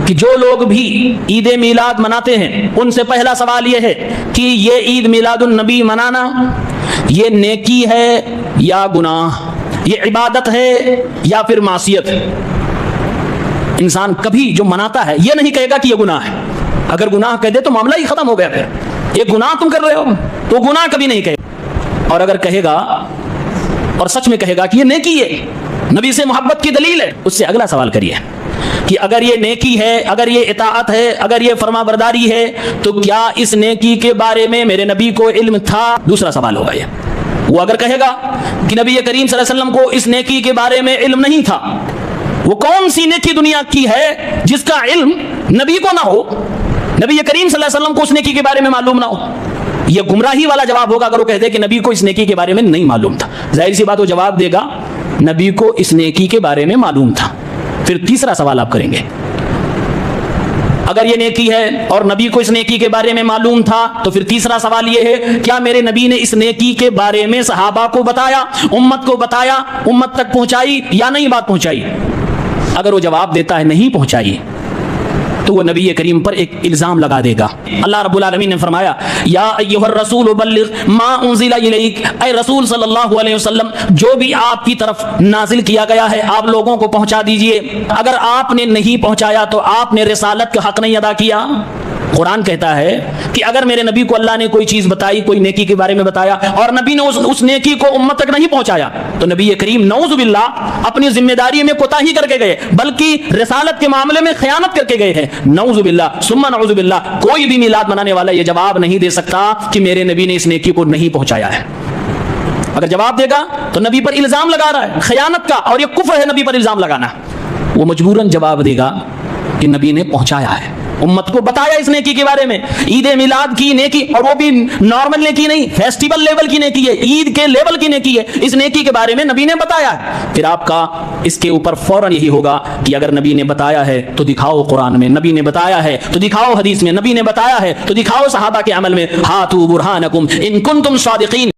کہ جو لوگ بھی عید میلاد مناتے ہیں ان سے پہلا سوال یہ ہے کہ یہ عید میلاد النبی منانا یہ نیکی ہے یا گناہ، یہ عبادت ہے یا پھر معصیت ہے؟ انسان کبھی جو مناتا ہے یہ نہیں کہے گا کہ یہ گناہ ہے، اگر گناہ کہہ دے تو معاملہ ہی ختم ہو گیا، پھر یہ گناہ تم کر رہے ہو تو گناہ کبھی نہیں کہے، اور اگر کہے گا اور سچ میں کہے گا کہ یہ نیکی ہے، نبی سے محبت کی دلیل ہے، اس سے اگلا سوال کریے کہ اگر یہ نیکی ہے، اگر یہ اطاعت ہے، اگر یہ فرما برداری ہے تو کیا اس نیکی کے بارے میں میرے نبی کو علم تھا؟ دوسرا سوال ہوگا یہ۔ وہ اگر کہے گا کہ نبی کریم صلی اللہ علیہ وسلم کو اس نیکی کے بارے میں علم نہیں تھا، وہ کون سی نیکی دنیا کی ہے جس کا علم نبی کو نہ ہو، نبی کریم صلی اللہ علیہ وسلم کو اس نیکی کے بارے میں معلوم نہ ہو؟ یہ گمراہی والا جواب ہوگا اگر وہ کہتے کہ نبی کو اس نیکی کے بارے میں نہیں معلوم تھا۔ ظاہر سی بات وہ جواب دے گا نبی کو اس نیکی کے بارے میں معلوم تھا۔ پھر تیسرا سوال آپ کریں گے، اگر یہ نیکی ہے اور نبی کو اس نیکی کے بارے میں معلوم تھا تو پھر تیسرا سوال یہ ہے کیا میرے نبی نے اس نیکی کے بارے میں صحابہ کو بتایا، امت کو بتایا، امت تک پہنچائی یا نہیں بات پہنچائی؟ اگر وہ جواب دیتا ہے نہیں پہنچائی تو وہ نبی کریم پر ایک الزام لگا دے گا۔ اللہ رب العالمین نے فرمایا یا ایھا الرسول بلغ ما انزل الیک، اے رسول صلی اللہ علیہ وسلم جو بھی آپ کی طرف نازل کیا گیا ہے آپ لوگوں کو پہنچا دیجئے، اگر آپ نے نہیں پہنچایا تو آپ نے رسالت کا حق نہیں ادا کیا۔ قرآن کہتا ہے کہ اگر میرے نبی کو اللہ نے کوئی چیز بتائی، کوئی نیکی کے بارے میں بتایا اور نبی نے اس نیکی کو امت تک نہیں پہنچایا تو نبی کریم نعوذ باللہ اپنی ذمہ داری میں کوتاہی کر کے گئے، بلکہ رسالت کے معاملے میں خیانت کر کے گئے ہیں، نعوذ باللہ ثم نعوذ باللہ۔ کوئی بھی میلاد منانے والا یہ جواب نہیں دے سکتا کہ میرے نبی نے اس نیکی کو نہیں پہنچایا ہے۔ اگر جواب دے گا تو نبی پر الزام لگا رہا ہے خیانت کا، اور یہ کفر ہے نبی پر الزام لگانا۔ وہ مجبوراً جواب دے گا کہ نبی نے پہنچایا ہے، امت کو بتایا اس نیکی کے بارے میں۔ عید میلاد کی نیکی، اور وہ بھی نارمل نیکی نہیں، فیسٹیول لیول کی نیکی ہے، عید کے لیول کی نیکی ہے، اس نیکی کے بارے میں نبی نے بتایا ہے۔ پھر آپ کا اس کے اوپر فوراً یہی ہوگا کہ اگر نبی نے بتایا ہے تو دکھاؤ قرآن میں، نبی نے بتایا ہے تو دکھاؤ حدیث میں، نبی نے بتایا ہے تو دکھاؤ صحابہ کے عمل میں۔ ہاتوا برہانکم ان کنتم صادقین۔